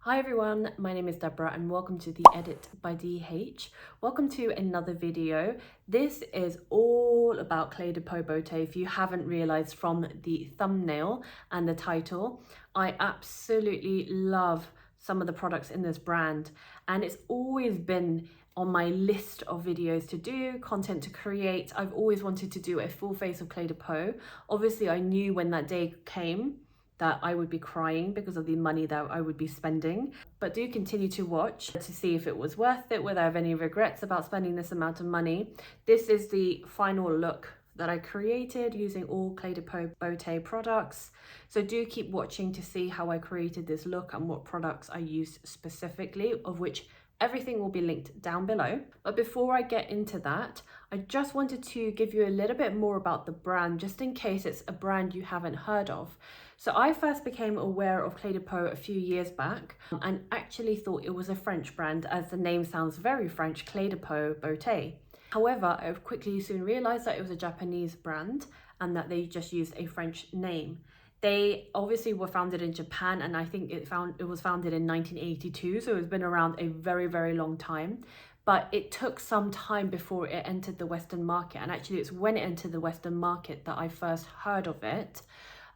Hi everyone, my name is Deborah and welcome to the Edit by DH. Welcome to another video. This is all about Cle De Peau Beauté. If you haven't realized from the thumbnail and the title, I absolutely love some of the products in this brand, and it's always been on my list of videos to do, content to create. I've always wanted to do a full face of Cle De Peau. Obviously, I knew when that day came that I would be crying because of the money that I would be spending. But do continue to watch to see if it was worth it, whether I have any regrets about spending this amount of money. This is the final look that I created using all Cle De Peau Beauté products. So do keep watching to see how I created this look and what products I used specifically, of which everything will be linked down below. But before I get into that, I just wanted to give you a little bit more about the brand, just in case it's a brand you haven't heard of. So I first became aware of Cle De Peau a few years back and actually thought it was a French brand, as the name sounds very French, Cle De Peau Beauté. However, I quickly soon realized that it was a Japanese brand and that they just used a French name. They obviously were founded in Japan, and I think it was founded in 1982, so it's been around a very, very long time. But it took some time before it entered the Western market, and actually it's when it entered the Western market that I first heard of it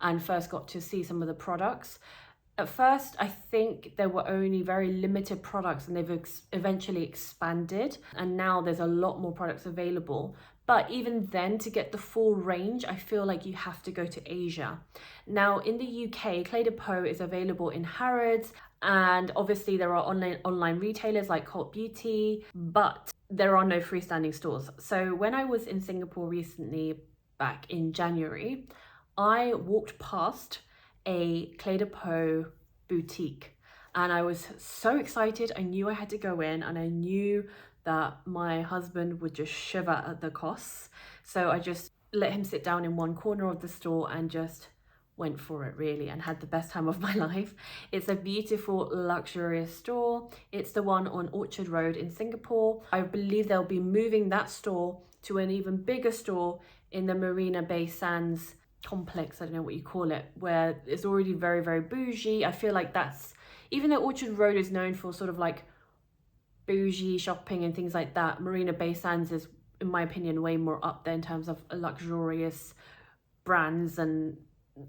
and first got to see some of the products. At first, I think there were only very limited products, and they've eventually expanded, and now there's a lot more products available. But even then, to get the full range, I feel like you have to go to Asia. Now, in the UK, Cle De Peau is available in Harrods, and obviously there are online retailers like Cult Beauty, but there are no freestanding stores. So when I was in Singapore recently, back in January, I walked past a Cle De Peau boutique and I was so excited. I knew I had to go in, and I knew that my husband would just shiver at the costs. So I just let him sit down in one corner of the store and just went for it, really, and had the best time of my life. It's a beautiful, luxurious store. It's the one on Orchard Road in Singapore. I believe they'll be moving that store to an even bigger store in the Marina Bay Sands complex, I don't know what you call it, where it's already very, very bougie. I feel like that's, even though Orchard Road is known for sort of like bougie shopping and things like that, Marina Bay Sands is, in my opinion, way more up there in terms of luxurious brands and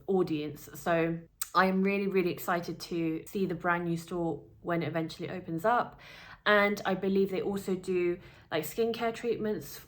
audience. So I am really, really excited to see the brand new store when it eventually opens up. And I believe they also do like skincare treatments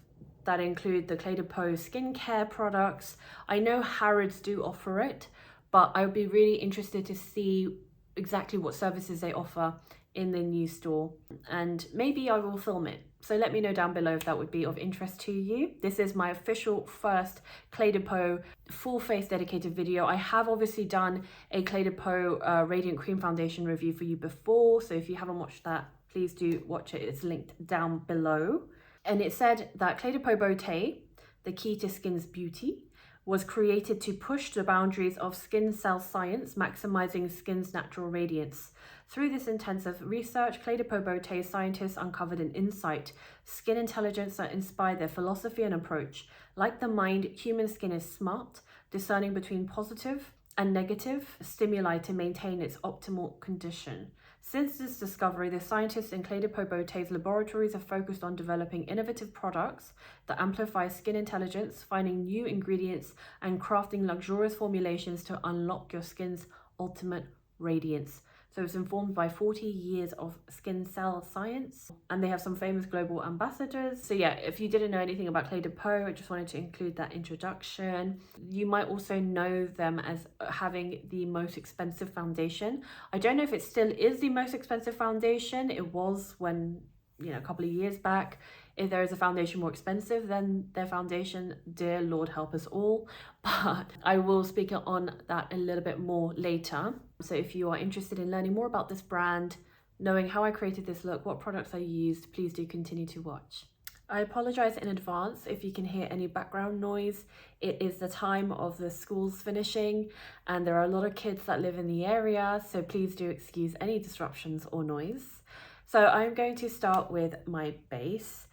that include the Cle De Peau skincare products. I know Harrods do offer it, but I would be really interested to see exactly what services they offer in the new store, and maybe I will film it. So let me know down below if that would be of interest to you. This is my official first Cle De Peau full face dedicated video. I have obviously done a Cle De Peau Radiant Cream Foundation review for you before, so if you haven't watched that, please do watch it. It's linked down below. And it said that Cle De Peau Beauté, the key to skin's beauty, was created to push the boundaries of skin cell science, maximizing skin's natural radiance. Through this intensive research, Cle De Peau Beauté scientists uncovered an insight, skin intelligence that inspired their philosophy and approach. Like the mind, human skin is smart, discerning between positive and negative stimuli to maintain its optimal condition. Since this discovery, the scientists in Cle De Peau Beauté's laboratories have focused on developing innovative products that amplify skin intelligence, finding new ingredients, and crafting luxurious formulations to unlock your skin's ultimate radiance. So it's informed by 40 years of skin cell science, and they have some famous global ambassadors. So yeah, if you didn't know anything about Cle De Peau, I just wanted to include that introduction. You might also know them as having the most expensive foundation. I don't know if it still is the most expensive foundation. It was when, a couple of years back. If there is a foundation more expensive than their foundation, dear Lord help us all. But I will speak on that a little bit more later. So if you are interested in learning more about this brand, knowing how I created this look, what products I used, please do continue to watch. I apologize in advance if you can hear any background noise. It is the time of the schools finishing, and there are a lot of kids that live in the area, so please do excuse any disruptions or noise. So I'm going to start with my base,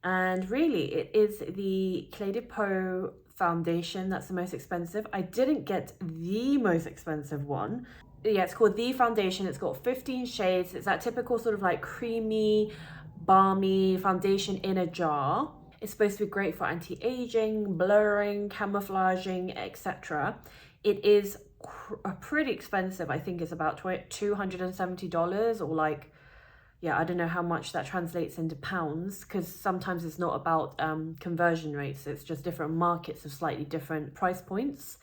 and really it is the Cle De Peau foundation that's the most expensive. I didn't get the most expensive one. yeah, it's called The Foundation. It's got 15 shades. It's that typical sort of like creamy, balmy foundation in a jar. It's supposed to be great for anti-aging, blurring, camouflaging, etc. It is pretty expensive. I think it's about $270 or like, yeah, I don't know how much that translates into pounds, because sometimes it's not about conversion rates. It's just different markets of slightly different price points.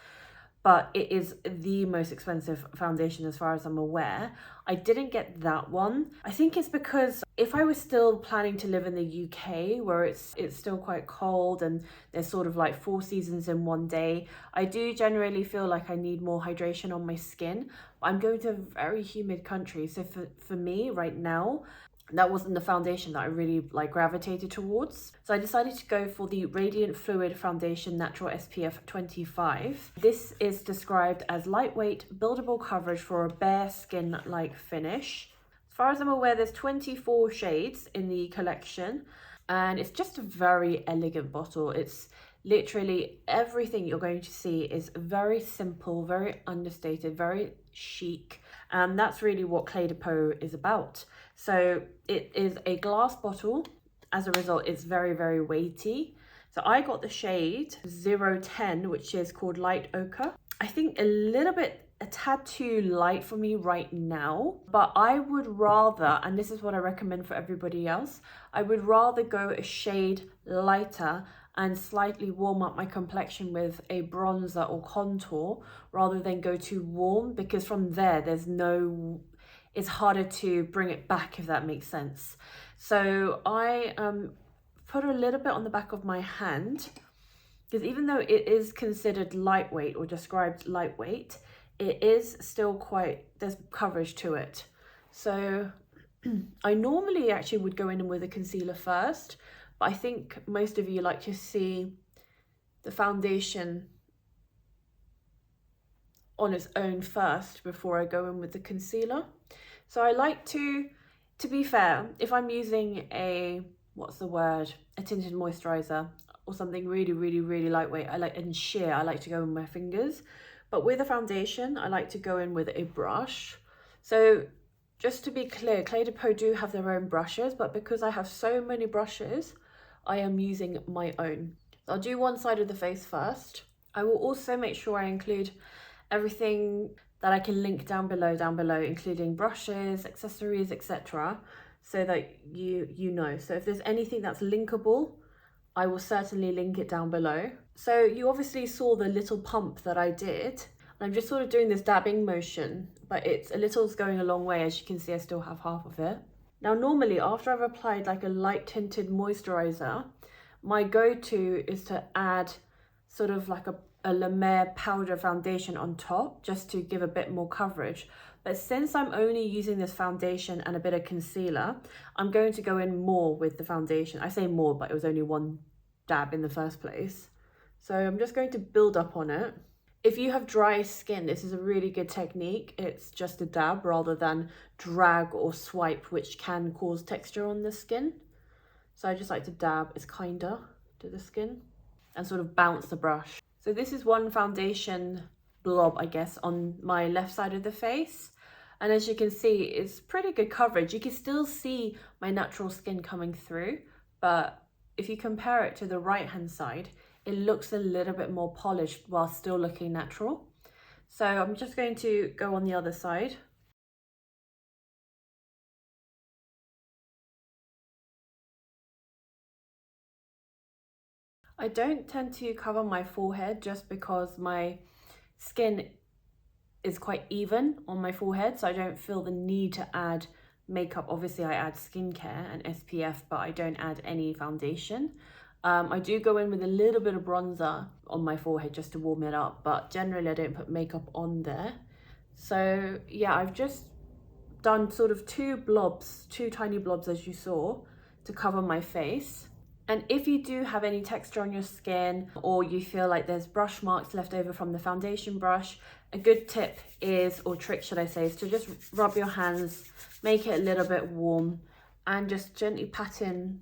But it is the most expensive foundation as far as I'm aware. I didn't get that one. I think it's because if I was still planning to live in the UK, where it's still quite cold and there's sort of like 4 seasons in one day, I do generally feel like I need more hydration on my skin. I'm going to a very humid country, so for me right now, that wasn't the foundation that I really like gravitated towards. So I decided to go for the Radiant Fluid Foundation Natural SPF 25. This is described as lightweight, buildable coverage for a bare skin-like finish. As far as I'm aware, there's 24 shades in the collection, and it's just a very elegant bottle. It's literally everything you're going to see is very simple, very understated, very chic. And that's really what Cle De Peau is about. So it is a glass bottle. As a result, it's very, very weighty. So I got the shade 010, which is called Light Ochre. I think a tad too light for me right now, but I would rather, and this is what I recommend for everybody else, I would rather go a shade lighter and slightly warm up my complexion with a bronzer or contour rather than go too warm, because from there it's harder to bring it back, if that makes sense. So I put a little bit on the back of my hand, because even though it is considered lightweight or described lightweight, it is still there's coverage to it. So I normally actually would go in with a concealer first, but I think most of you like to see the foundation on its own first before I go in with the concealer. So I like to be fair, if I'm using a tinted moisturizer or something really, really, really lightweight, and sheer, I like to go in with my fingers. But with a foundation, I like to go in with a brush. So just to be clear, Cle De Peau do have their own brushes, but because I have so many brushes, I am using my own. So I'll do one side of the face first. I will also make sure I include everything that I can link down below, including brushes, accessories, etc., so that you know. So if there's anything that's linkable, I will certainly link it down below. So you obviously saw the little pump that I did. I'm just sort of doing this dabbing motion, but it's going a long way. As you can see, I still have half of it. Now, normally after I've applied like a light tinted moisturizer, my go-to is to add sort of like a La Mer powder foundation on top, just to give a bit more coverage. But since I'm only using this foundation and a bit of concealer, I'm going to go in more with the foundation. I say more, but it was only one dab in the first place. So I'm just going to build up on it. If you have dry skin, this is a really good technique. It's just a dab rather than drag or swipe, which can cause texture on the skin. So I just like to dab, it's kinder to the skin, and sort of bounce the brush. So this is one foundation blob, I guess, on my left side of the face. And as you can see, it's pretty good coverage. You can still see my natural skin coming through, but if you compare it to the right-hand side, it looks a little bit more polished while still looking natural. So I'm just going to go on the other side. I don't tend to cover my forehead just because my skin is quite even on my forehead, so I don't feel the need to add makeup. Obviously I add skincare and SPF, but I don't add any foundation. I do go in with a little bit of bronzer on my forehead just to warm it up, but generally I don't put makeup on there. So yeah, I've just done sort of two tiny blobs, as you saw, to cover my face. And if you do have any texture on your skin, or you feel like there's brush marks left over from the foundation brush, a good tip is, or trick should I say, is to just rub your hands, make it a little bit warm, and just gently pat in.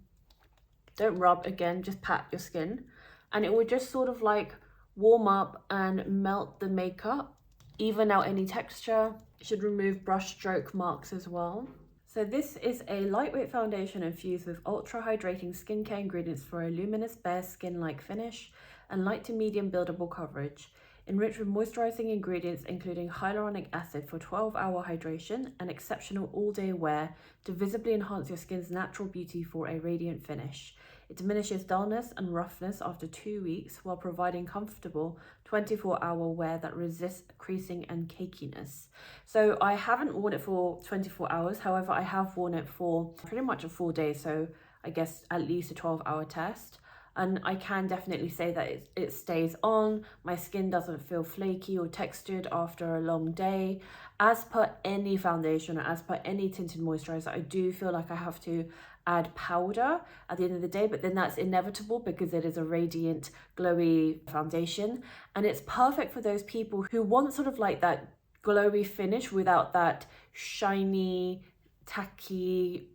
Don't rub, again, just pat your skin. And it will just sort of like warm up and melt the makeup, even out any texture. It should remove brush stroke marks as well. So this is a lightweight foundation infused with ultra hydrating skincare ingredients for a luminous bare skin-like finish and light to medium buildable coverage. Enriched with moisturizing ingredients including hyaluronic acid for 12-hour hydration and exceptional all-day wear to visibly enhance your skin's natural beauty for a radiant finish. It diminishes dullness and roughness after 2 weeks while providing comfortable 24-hour wear that resists creasing and cakiness. So I haven't worn it for 24 hours, however I have worn it for pretty much a full day, so I guess at least a 12-hour test. And I can definitely say that it stays on. My skin doesn't feel flaky or textured after a long day. As per any foundation or as per any tinted moisturizer, I do feel like I have to add powder at the end of the day, but then that's inevitable because it is a radiant, glowy foundation. And it's perfect for those people who want sort of like that glowy finish without that shiny, tacky,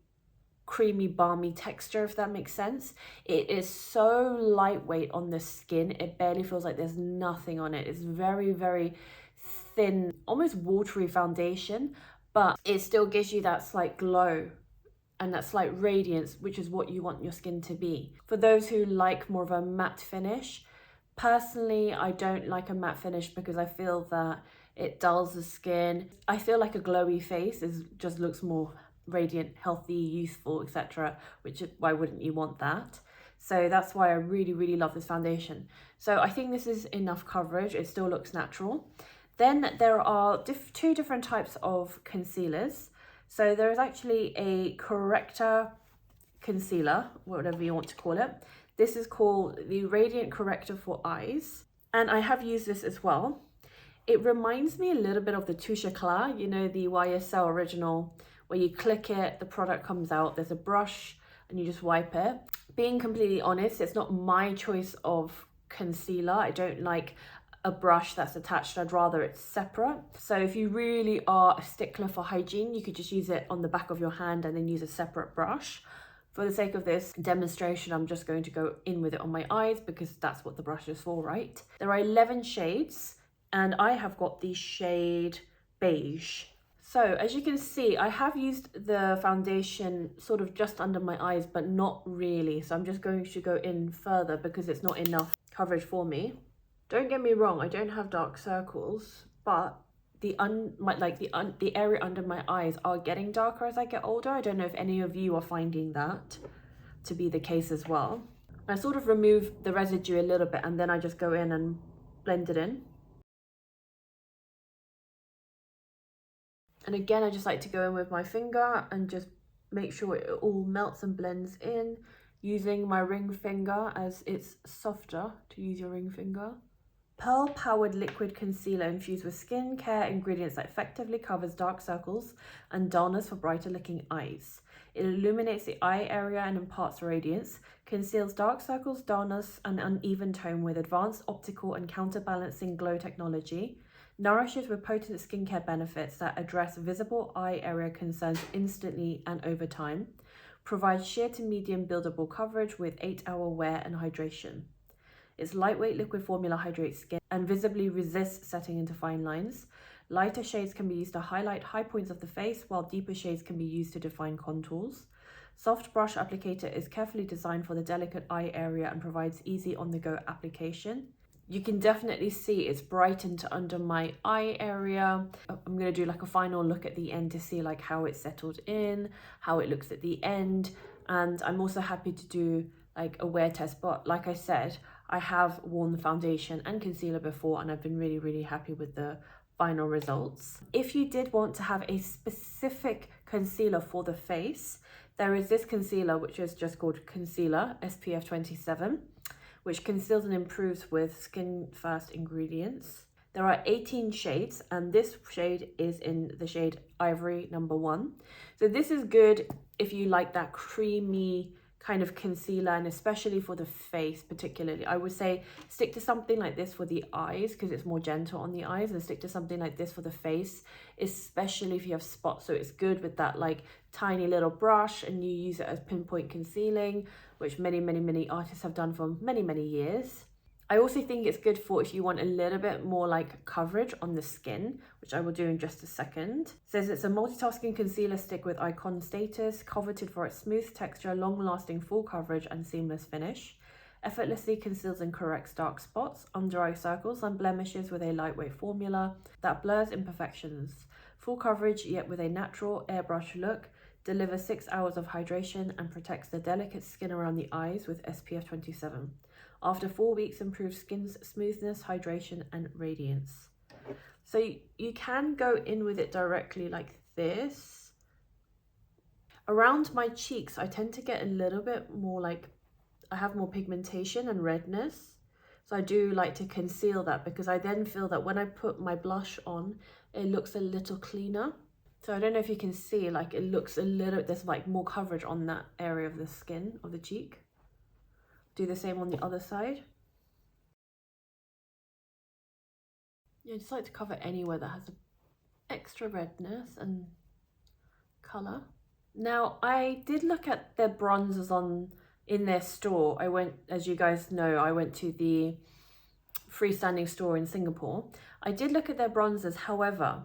creamy, balmy texture, if that makes sense. It is so lightweight on the skin, it barely feels like there's nothing on it. It's very, very thin, almost watery foundation, but it still gives you that slight glow and that slight radiance, which is what you want your skin to be. For those who like more of a matte finish, personally, I don't like a matte finish because I feel that it dulls the skin. I feel like a glowy face just looks more radiant, healthy, youthful, etc., which why wouldn't you want that? So that's why I really, really love this foundation. So I think this is enough coverage. It still looks natural. Then there are two different types of concealers. So there is actually a corrector concealer, whatever you want to call it. This is called the Radiant Corrector for Eyes, and I have used this as well. It reminds me a little bit of the Touche Eclat, you know, the YSL original, where you click it, the product comes out, there's a brush, and you just wipe it. Being completely honest, it's not my choice of concealer. I don't like a brush that's attached. I'd rather it's separate. So if you really are a stickler for hygiene, you could just use it on the back of your hand and then use a separate brush. For the sake of this demonstration, I'm just going to go in with it on my eyes because that's what the brush is for, right? There are 11 shades, and I have got the shade Beige. So as you can see, I have used the foundation sort of just under my eyes, but not really. So I'm just going to go in further because it's not enough coverage for me. Don't get me wrong, I don't have dark circles, but the area under my eyes are getting darker as I get older. I don't know if any of you are finding that to be the case as well. I sort of remove the residue a little bit and then I just go in and blend it in. And again, I just like to go in with my finger and just make sure it all melts and blends in using my ring finger, as it's softer to use your ring finger. Pearl powered liquid concealer infused with skincare ingredients that effectively covers dark circles and dullness for brighter looking eyes. It illuminates the eye area and imparts radiance, conceals dark circles, dullness, and uneven tone with advanced optical and counterbalancing glow technology, nourishes with potent skincare benefits that address visible eye area concerns instantly and over time, provides sheer to medium buildable coverage with 8-hour wear and hydration. Its lightweight liquid formula hydrates skin and visibly resists setting into fine lines. Lighter shades can be used to highlight high points of the face, while deeper shades can be used to define contours. Soft brush applicator is carefully designed for the delicate eye area and provides easy on-the-go application. You can definitely see it's brightened under my eye area. I'm going to do like a final look at the end to see like how it's settled in, how it looks at the end. And I'm also happy to do like a wear test, but like I said, I have worn the foundation and concealer before and I've been really, really happy with the final results. If you did want to have a specific concealer for the face, there is this concealer which is just called Concealer SPF 27, which conceals and improves with skin first ingredients. There are 18 shades and this shade is in the shade Ivory number 1. So this is good if you like that creamy kind of concealer, and especially for the face particularly. I would say stick to something like this for the eyes because it's more gentle on the eyes, and stick to something like this for the face, especially if you have spots. So it's good with that like tiny little brush and you use it as pinpoint concealing, which many artists have done for many years. I also think it's good for if you want a little bit more like coverage on the skin, which I will do in just a second. It says it's a multitasking concealer stick with icon status, coveted for its smooth texture, long-lasting full coverage and seamless finish. Effortlessly conceals and corrects dark spots, under eye circles and blemishes with a lightweight formula that blurs imperfections. Full coverage yet with a natural airbrush look, delivers 6 hours of hydration and protects the delicate skin around the eyes with SPF 27. After 4 weeks, improves skin's smoothness, hydration and radiance. So you can go in with it directly like this. Around my cheeks, I tend to get a little bit more like, I have more pigmentation and redness. So I do like to conceal that because I then feel that when I put my blush on, it looks a little cleaner. So I don't know if you can see, like it looks a little, there's like more coverage on that area of the skin of the cheek. Do the same on the other side. Yeah, I just like to cover anywhere that has extra redness and colour. Now, I did look at their bronzers in their store. I went, as you guys know, I went to the freestanding store in Singapore. I did look at their bronzers, however,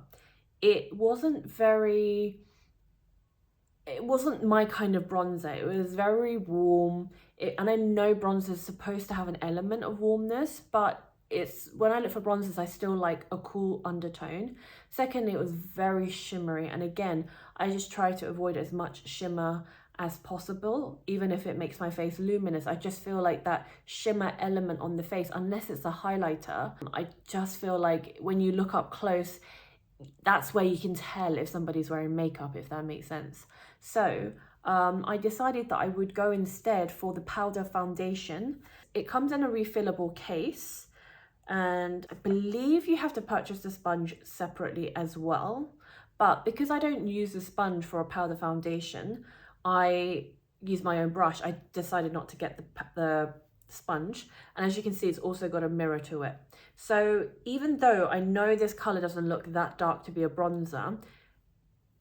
it wasn't my kind of bronzer. It was very warm. And I know bronzer is supposed to have an element of warmness, but when I look for bronzers, I still like a cool undertone. Secondly, it was very shimmery. And again, I just try to avoid as much shimmer as possible, even if it makes my face luminous. I just feel like that shimmer element on the face, unless it's a highlighter, I just feel like when you look up close, that's where you can tell if somebody's wearing makeup, if that makes sense. So I decided that I would go instead for the powder foundation. It comes in a refillable case, and I believe you have to purchase the sponge separately as well. But because I don't use the sponge for a powder foundation, I use my own brush. I decided not to get the sponge, and as you can see, it's also got a mirror to it. So even though I know this color doesn't look that dark to be a bronzer,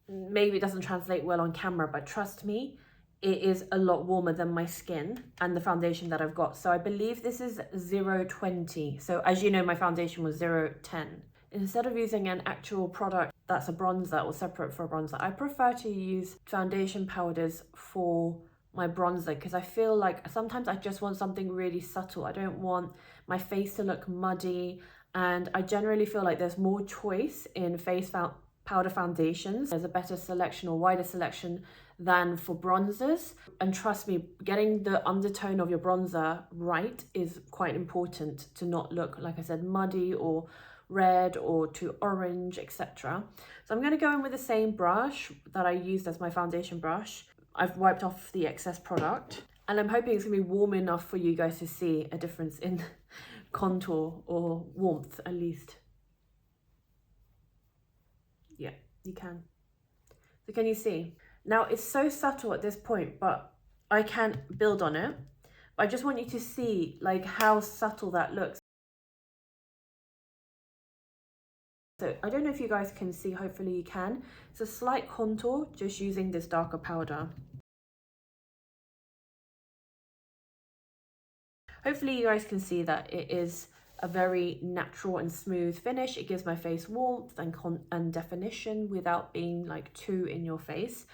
maybe it doesn't translate well on camera, but trust me, it is a lot warmer than my skin and the foundation that I've got. So I believe this is 020. So as you know, my foundation was 010. Instead of using an actual product that's a bronzer or separate for a bronzer, I prefer to use foundation powders for my bronzer, because I feel like sometimes I just want something really subtle. I don't want my face to look muddy, and I generally feel like there's more choice in face powder foundations. There's a better selection or wider selection than for bronzers. And trust me, getting the undertone of your bronzer right is quite important to not look, like I said, muddy or red or too orange, etc. So I'm going to go in with the same brush that I used as my foundation brush. I've wiped off the excess product, and I'm hoping it's going to be warm enough for you guys to see a difference in contour or warmth at least. Yeah, you can. So can you see? Now it's so subtle at this point, but I can build on it. I just want you to see like how subtle that looks. So I don't know if you guys can see, hopefully you can. It's a slight contour just using this darker powder. Hopefully you guys can see that it is a very natural and smooth finish. It gives my face warmth and definition without being like too in your face.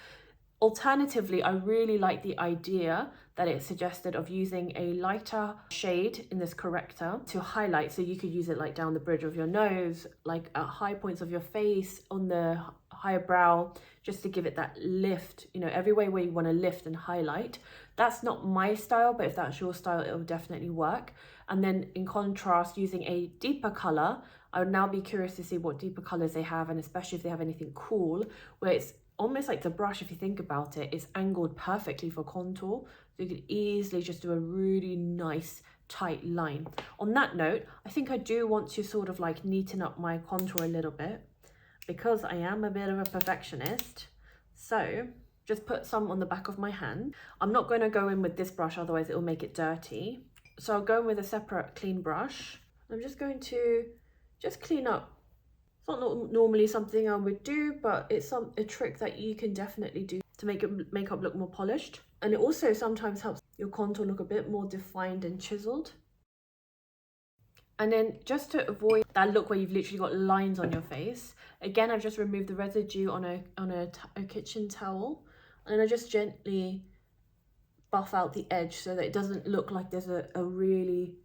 Alternatively, I really like the idea that it suggested of using a lighter shade in this corrector to highlight. So you could use it like down the bridge of your nose, like at high points of your face, on the higher brow, just to give it that lift, you know, everywhere where you want to lift and highlight. That's not my style, but if that's your style, it'll definitely work. And then in contrast, using a deeper color, I would now be curious to see what deeper colors they have, and especially if they have anything cool, where it's almost like the brush, if you think about it, is angled perfectly for contour. So you could easily just do a really nice tight line. On that note, I think I do want to sort of like neaten up my contour a little bit, because I am a bit of a perfectionist. So just put some on the back of my hand. I'm not going to go in with this brush, otherwise it will make it dirty. So I'll go in with a separate clean brush. I'm just going to just clean up. It's not normally something I would do, but it's a trick that you can definitely do to make your makeup look more polished. And it also sometimes helps your contour look a bit more defined and chiseled. And then just to avoid that look where you've literally got lines on your face, again, I've just removed the residue on a kitchen towel, and I just gently buff out the edge so that it doesn't look like there's a really,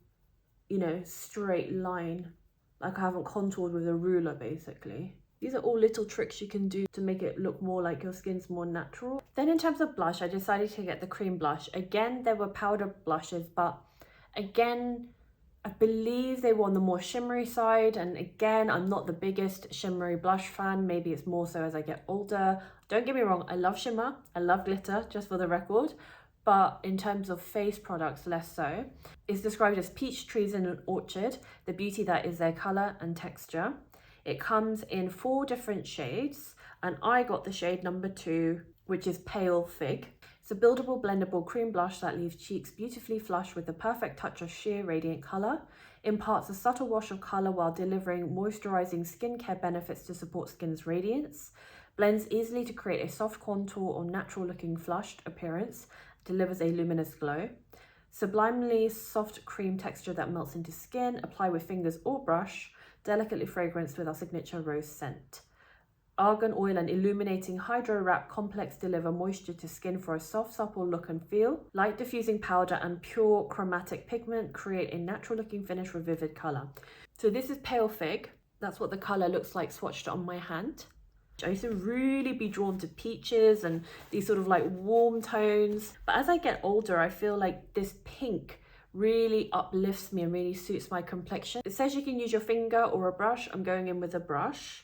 you know, straight line, like I haven't contoured with a ruler basically. These are all little tricks you can do to make it look more like your skin's more natural. Then in terms of blush, I decided to get the cream blush. Again, there were powder blushes, but again, I believe they were on the more shimmery side. And again, I'm not the biggest shimmery blush fan. Maybe it's more so as I get older. Don't get me wrong, I love shimmer, I love glitter, just for the record. But in terms of face products, less so. It's described as peach trees in an orchard, the beauty that is their colour and texture. It comes in 4 different shades, and I got the shade number 2, which is Pale Fig. It's a buildable, blendable cream blush that leaves cheeks beautifully flush with the perfect touch of sheer radiant colour, imparts a subtle wash of colour while delivering moisturising skincare benefits to support skin's radiance, blends easily to create a soft contour or natural looking flushed appearance, delivers a luminous glow. Sublimely soft cream texture that melts into skin, apply with fingers or brush, delicately fragranced with our signature rose scent. Argan oil and illuminating hydro wrap complex deliver moisture to skin for a soft, supple look and feel. Light diffusing powder and pure chromatic pigment create a natural looking finish with vivid colour. So this is Pale Fig. That's what the colour looks like swatched on my hand. I used to really be drawn to peaches and these sort of like warm tones. But as I get older, I feel like this pink really uplifts me and really suits my complexion. It says you can use your finger or a brush. I'm going in with a brush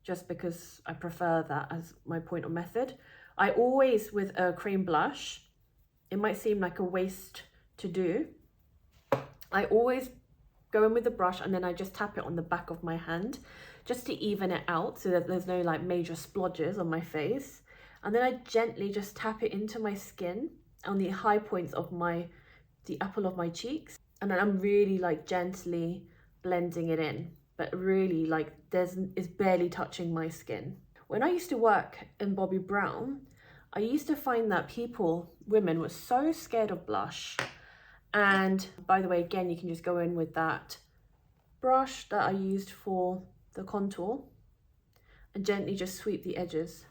just because I prefer that as my point of method. I always, with a cream blush, it might seem like a waste to do, I always go in with the brush and then I just tap it on the back of my hand just to even it out so that there's no like major splodges on my face. And then I gently just tap it into my skin on the high points of the apple of my cheeks. And then I'm really like gently blending it in, but really like it's barely touching my skin. When I used to work in Bobbi Brown, I used to find that women were so scared of blush. And by the way, again, you can just go in with that brush that I used for the contour and gently just sweep the edges.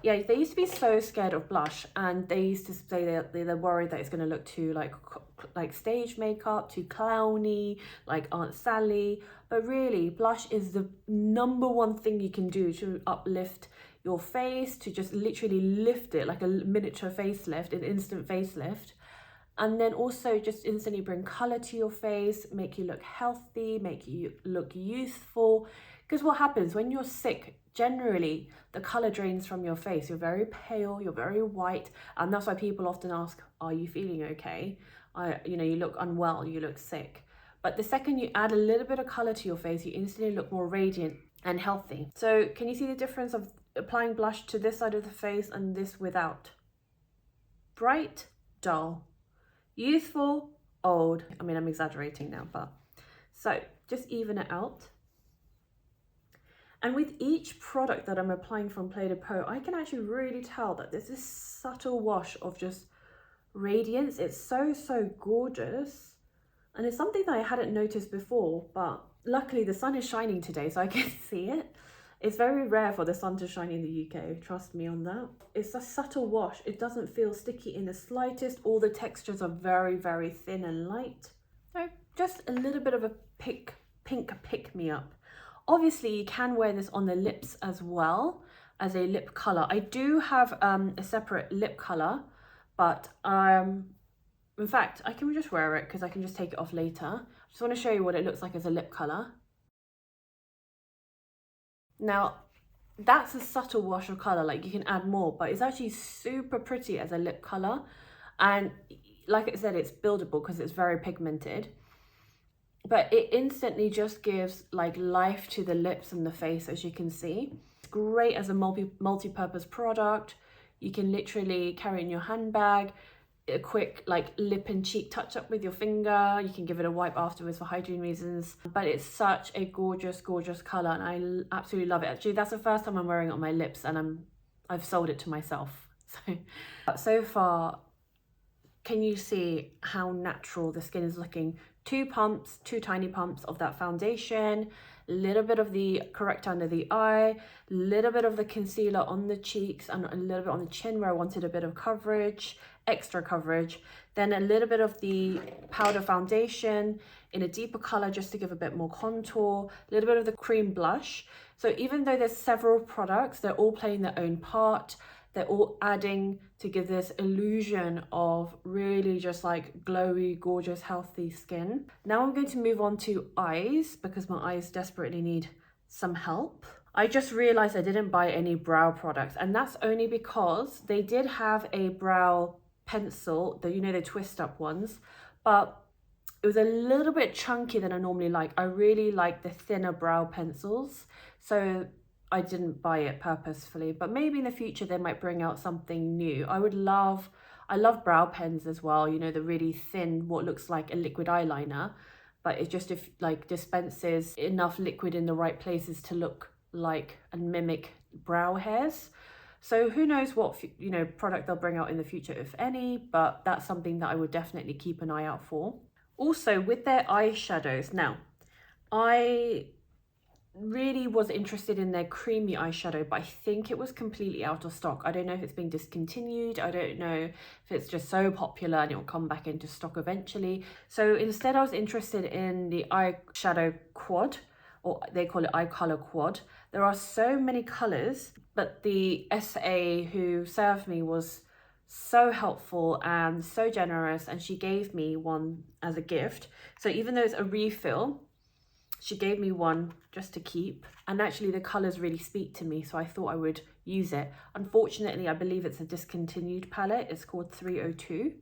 Yeah, they used to be so scared of blush, and they used to say they're worried that it's going to look too like stage makeup, too clowny, like Aunt Sally. But really, blush is the #1 thing you can do to uplift your face, to just literally lift it like a miniature facelift, an instant facelift. And then also just instantly bring color to your face, make you look healthy, make you look youthful. Because what happens when you're sick, generally the color drains from your face. You're very pale, you're very white. And that's why people often ask, are you feeling okay? You look unwell, you look sick. But the second you add a little bit of color to your face, you instantly look more radiant and healthy. So can you see the difference of applying blush to this side of the face and this without? Bright, dull. Youthful, old. I mean, I'm exaggerating now, but so just even it out. And with each product that I'm applying from Cle De Peau, I can actually really tell that there's this subtle wash of just radiance. It's so, so gorgeous. And it's something that I hadn't noticed before, but luckily the sun is shining today, so I can see it. It's very rare for the sun to shine in the UK, trust me on that. It's a subtle wash. It doesn't feel sticky in the slightest. All the textures are very, very thin and light. So just a little bit of a pink pick-me-up. Obviously, you can wear this on the lips as well as a lip colour. I do have a separate lip colour, but in fact, I can just wear it because I can just take it off later. I just want to show you what it looks like as a lip colour. Now, that's a subtle wash of colour, like you can add more, but it's actually super pretty as a lip colour. And like I said, it's buildable because it's very pigmented. But it instantly just gives like life to the lips and the face, as you can see. It's great as a multi-purpose product. You can literally carry it in your handbag. A quick like lip and cheek touch up with your finger. You can give it a wipe afterwards for hygiene reasons, but it's such a gorgeous color and I absolutely love it. Actually, that's the first time I'm wearing it on my lips, and I've sold it to myself. So far can you see how natural the skin is looking? 2 tiny pumps of that foundation, a little bit of the corrector under the eye, a little bit of the concealer on the cheeks and a little bit on the chin where I wanted a bit of coverage, extra coverage. Then a little bit of the powder foundation in a deeper color just to give a bit more contour, a little bit of the cream blush. So even though there's several products, they're all playing their own part. They're all adding to give this illusion of really just like glowy, gorgeous, healthy skin. Now I'm going to move on to eyes because my eyes desperately need some help. I just realized I didn't buy any brow products, and that's only because they did have a brow pencil, the twist up ones, but it was a little bit chunky than I normally like. I really like the thinner brow pencils, so I didn't buy it purposefully, but maybe in the future they might bring out something new. I love brow pens as well, the really thin, what looks like a liquid eyeliner, but it just dispenses enough liquid in the right places to look like and mimic brow hairs. So who knows what product they'll bring out in the future, if any, but that's something that I would definitely keep an eye out for. Also with their eyeshadows, now I really was interested in their creamy eyeshadow, but I think it was completely out of stock. I don't know if it's been discontinued. I don't know if it's just so popular and it will come back into stock eventually. So instead I was interested in the eyeshadow quad, or they call it eye color quad. There are so many colors, but the SA who served me was so helpful and so generous, and she gave me one as a gift. So even though it's a refill, she gave me one just to keep, and actually the colors really speak to me, so I thought I would use it. Unfortunately, I believe it's a discontinued palette. It's called 302,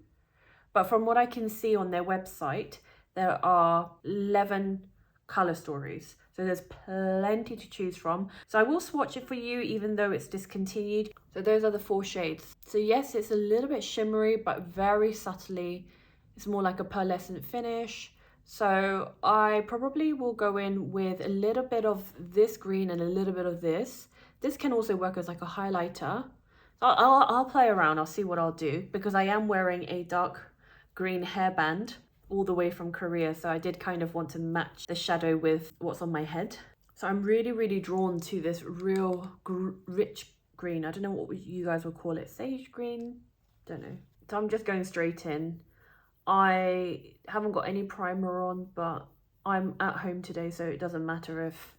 but from what I can see on their website, there are 11 color stories, so there's plenty to choose from. So I will swatch it for you even though it's discontinued. So those are the 4 shades. So yes, it's a little bit shimmery, but very subtly it's more like a pearlescent finish. So I probably will go in with a little bit of this green and a little bit of this. This can also work as like a highlighter. So I'll play around, I'll see what I'll do, because I am wearing a dark green hairband all the way from Korea. So I did kind of want to match the shadow with what's on my head. So I'm really, really drawn to this real rich green. I don't know what you guys would call it, sage green? Don't know. So I'm just going straight in. I haven't got any primer on, but I'm at home today, so it doesn't matter if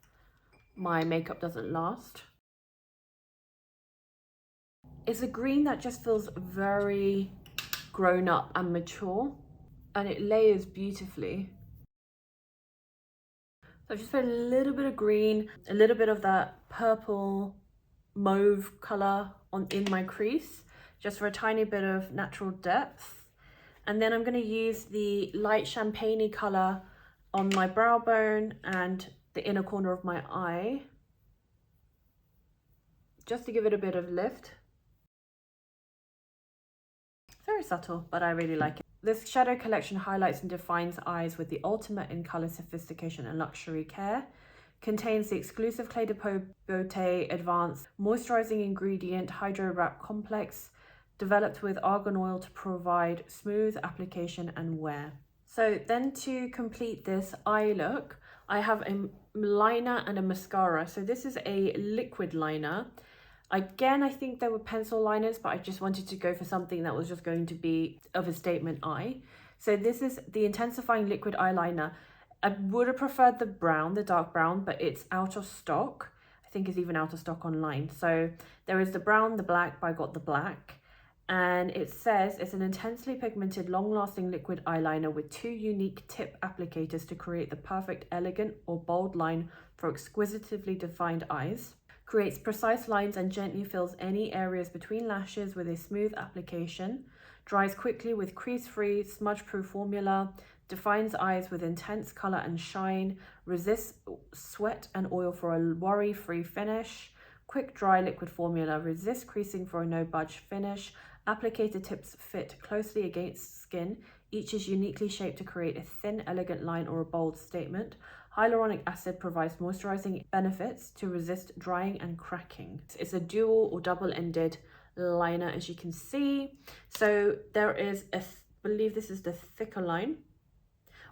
my makeup doesn't last. It's a green that just feels very grown up and mature, and it layers beautifully. So I've just put a little bit of green, a little bit of that purple mauve color in my crease, just for a tiny bit of natural depth. And then I'm going to use the light champagne-y color on my brow bone and the inner corner of my eye, just to give it a bit of lift. Very subtle, but I really like it. This shadow collection highlights and defines eyes with the ultimate in color sophistication and luxury care. Contains the exclusive Cle De Peau Beauté Advanced Moisturizing Ingredient Hydro Wrap Complex, developed with argan oil to provide smooth application and wear. So then to complete this eye look, I have a liner and a mascara. So this is a liquid liner. Again, I think there were pencil liners, but I just wanted to go for something that was just going to be of a statement eye. So this is the intensifying liquid eyeliner. I would have preferred the brown, the dark brown, but it's out of stock. I think it's even out of stock online. So there is the brown, the black, but I got the black. And it says it's an intensely pigmented, long-lasting liquid eyeliner with 2 unique tip applicators to create the perfect, elegant or bold line for exquisitely defined eyes. Creates precise lines and gently fills any areas between lashes with a smooth application. Dries quickly with crease-free, smudge-proof formula. Defines eyes with intense color and shine. Resists sweat and oil for a worry-free finish. Quick dry liquid formula. Resists creasing for a no-budge finish. Applicator tips fit closely against skin. Each is uniquely shaped to create a thin, elegant line or a bold statement. Hyaluronic acid provides moisturizing benefits to resist drying and cracking. It's a dual or double-ended liner, as you can see. So there is a believe this is the thicker line.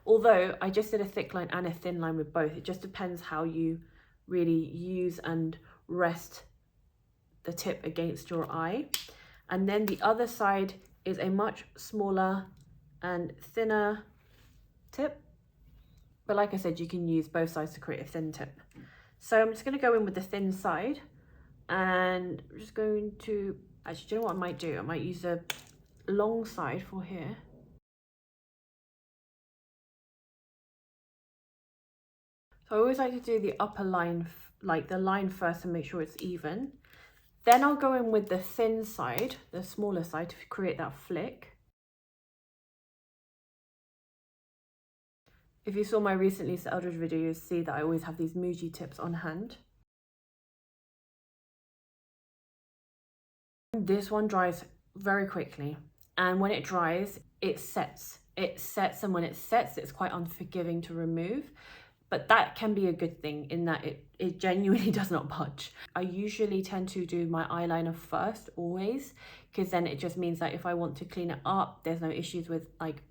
Although I just did a thick line and a thin line with both. It just depends how you really use and rest the tip against your eye. And then the other side is a much smaller and thinner tip. But like I said, you can use both sides to create a thin tip. So I'm just going to go in with the thin side, and I'm just going to, actually, do you know what I might do? I might use a long side for here. So I always like to do the upper line, like the line first, and make sure it's even. Then I'll go in with the thin side, the smaller side, to create that flick. If you saw my recent Lisa Eldridge video, you'll see that I always have these Muji tips on hand. This one dries very quickly, and when it dries, it sets. It sets, and when it sets, it's quite unforgiving to remove. But that can be a good thing in that it genuinely does not budge. I usually tend to do my eyeliner first, always, because then it just means that if I want to clean it up, there's no issues with like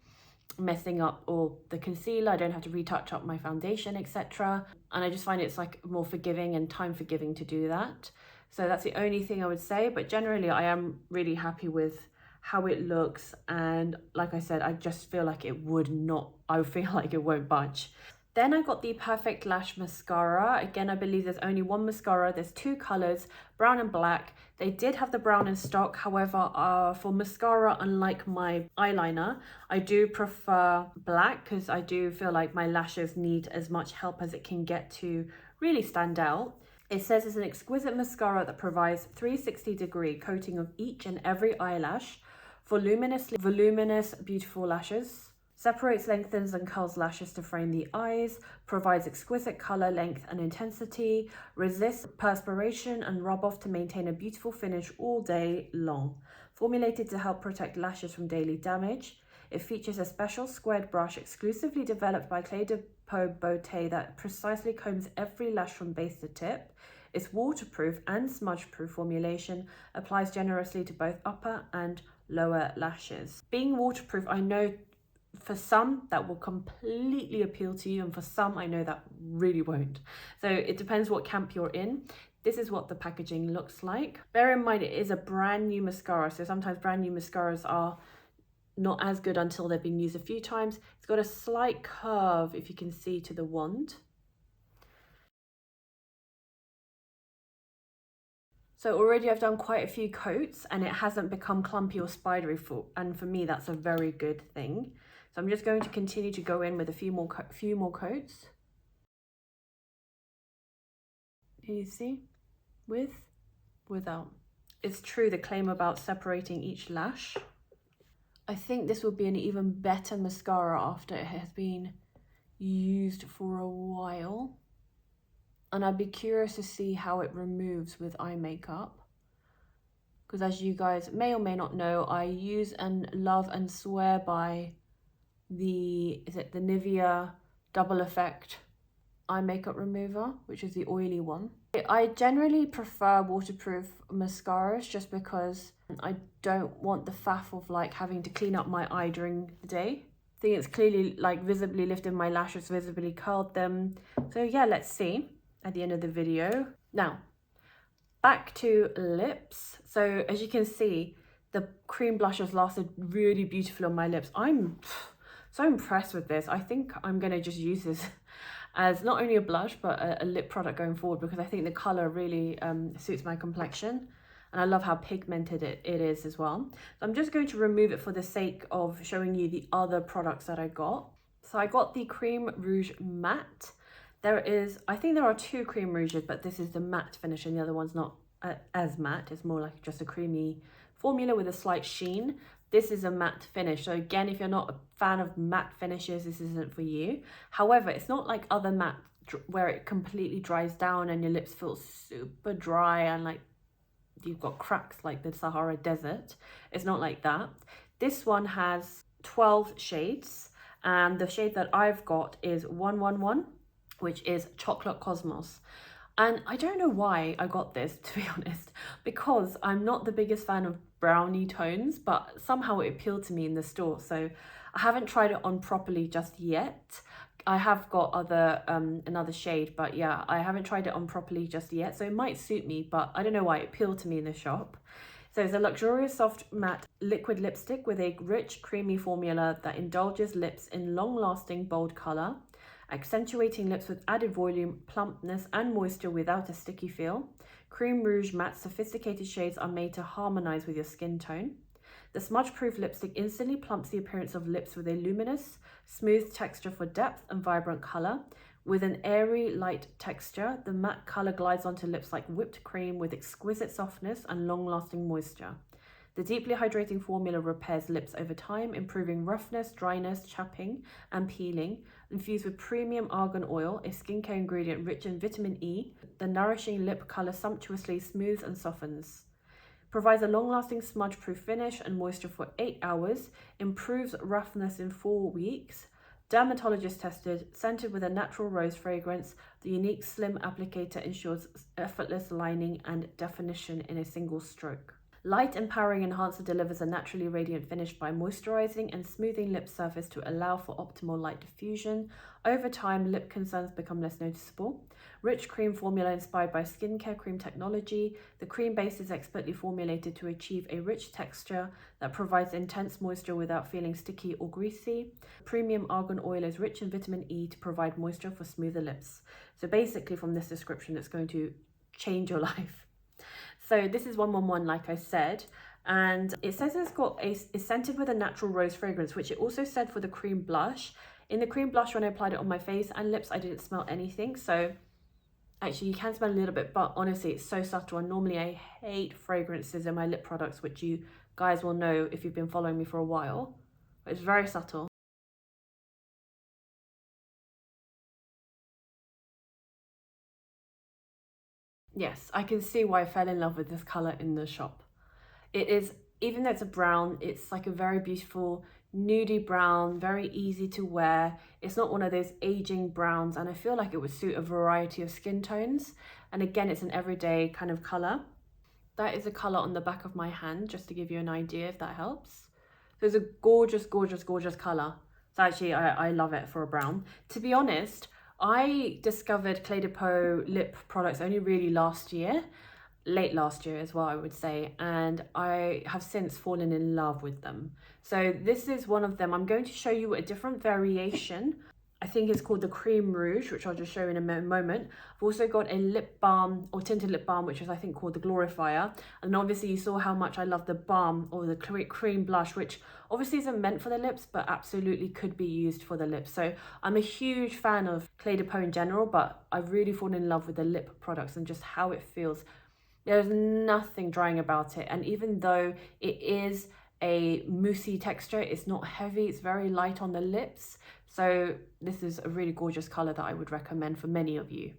messing up or the concealer. I don't have to retouch up my foundation, etc. And I just find it's like more forgiving and time forgiving to do that. So that's the only thing I would say, but generally I am really happy with how it looks. And like I said, I just feel like it would not, I feel like it won't budge. Then I got the Perfect Lash Mascara. Again, I believe there's only one mascara. There's two colors, brown and black. They did have the brown in stock. However, for mascara, unlike my eyeliner, I do prefer black because I do feel like my lashes need as much help as it can get to really stand out. It says it's an exquisite mascara that provides 360-degree coating of each and every eyelash for voluminous, beautiful lashes. Separates, lengthens and curls lashes to frame the eyes, provides exquisite color, length and intensity, resists perspiration and rub off to maintain a beautiful finish all day long. Formulated to help protect lashes from daily damage. It features a special squared brush exclusively developed by Cle De Peau Beauté that precisely combs every lash from base to tip. Its waterproof and smudge-proof formulation applies generously to both upper and lower lashes. Being waterproof, I know for some that will completely appeal to you, and for some I know that really won't. So it depends what camp you're in. This is what the packaging looks like. Bear in mind it is a brand new mascara, so sometimes brand new mascaras are not as good until they've been used a few times. It's got a slight curve, if you can see, to the wand. So already I've done quite a few coats and it hasn't become clumpy or spidery, and for me that's a very good thing. So I'm just going to continue to go in with a few more coats. Can you see? With, without. It's true, the claim about separating each lash. I think this will be an even better mascara after it has been used for a while. And I'd be curious to see how it removes with eye makeup. Because as you guys may or may not know, I use and love and swear by the Nivea Double Effect eye makeup remover, which is the oily one. I generally prefer waterproof mascaras just because I don't want the faff of like having to clean up my eye during the day. I think it's clearly like visibly lifted my lashes, visibly curled them. So yeah, let's see at the end of the video. Now, back to lips. So as you can see, the cream blush has lasted really beautifully on my lips. I'm so impressed with this. I think I'm gonna just use this as not only a blush, but a lip product going forward, because I think the color really suits my complexion. And I love how pigmented it is as well. So I'm just going to remove it for the sake of showing you the other products that I got. So I got the Cream Rouge Matte. I think there are two Cream Rouges, but this is the matte finish and the other one's not as matte. It's more like just a creamy formula with a slight sheen. This is a matte finish. So again, if you're not a fan of matte finishes, this isn't for you. However, it's not like other matte where it completely dries down and your lips feel super dry and like you've got cracks like the Sahara Desert. It's not like that. This one has 12 shades, and the shade that I've got is 111, which is Chocolate Cosmos. And I don't know why I got this, to be honest, because I'm not the biggest fan of brownie tones, but somehow it appealed to me in the store. So I haven't tried it on properly just yet. I have got another shade, but yeah, I haven't tried it on properly just yet. So it might suit me, but I don't know why it appealed to me in the shop. So it's a luxurious soft matte liquid lipstick with a rich creamy formula that indulges lips in long-lasting bold color, accentuating lips with added volume, plumpness and moisture without a sticky feel. Cream Rouge matte sophisticated shades are made to harmonize with your skin tone. The smudge-proof lipstick instantly plumps the appearance of lips with a luminous, smooth texture for depth and vibrant color. With an airy, light texture, the matte color glides onto lips like whipped cream with exquisite softness and long-lasting moisture. The deeply hydrating formula repairs lips over time, improving roughness, dryness, chapping, and peeling. Infused with premium argan oil, a skincare ingredient rich in vitamin E, the nourishing lip color sumptuously smooths and softens. Provides a long-lasting smudge-proof finish and moisture for 8 hours, improves roughness in 4 weeks. Dermatologist tested, scented with a natural rose fragrance, the unique slim applicator ensures effortless lining and definition in a single stroke. Light Empowering Enhancer delivers a naturally radiant finish by moisturizing and smoothing lip surface to allow for optimal light diffusion. Over time, lip concerns become less noticeable. Rich cream formula inspired by skincare cream technology. The cream base is expertly formulated to achieve a rich texture that provides intense moisture without feeling sticky or greasy. Premium argan oil is rich in vitamin E to provide moisture for smoother lips. So basically from this description, it's going to change your life. So this is 111, like I said, and it says it's scented with a natural rose fragrance, which it also said for the cream blush. In the cream blush, when I applied it on my face and lips, I didn't smell anything. So actually you can smell a little bit, but honestly, it's so subtle. And normally I hate fragrances in my lip products, which you guys will know if you've been following me for a while. But it's very subtle. Yes, I can see why I fell in love with this color in the shop. It is, even though it's a brown, it's like a very beautiful nudie brown, very easy to wear. It's not one of those aging browns, and I feel like it would suit a variety of skin tones. And again, it's an everyday kind of color. That is a color on the back of my hand, just to give you an idea if that helps. So it's a gorgeous, gorgeous, gorgeous color. So actually, I love it for a brown. To be honest, I discovered Cle De Peau lip products only really last year, late last year as well, I would say, and I have since fallen in love with them. So this is one of them. I'm going to show you a different variation. I think it's called the Cream Rouge, which I'll just show in a moment. I've also got a lip balm or tinted lip balm, which is I think called the Glorifier. And obviously you saw how much I love the balm or the cream blush, which obviously isn't meant for the lips, but absolutely could be used for the lips. So I'm a huge fan of Cle De Peau in general, but I've really fallen in love with the lip products and just how it feels. There's nothing drying about it. And even though it is a moussey texture, it's not heavy, it's very light on the lips. So this is a really gorgeous color that I would recommend for many of you.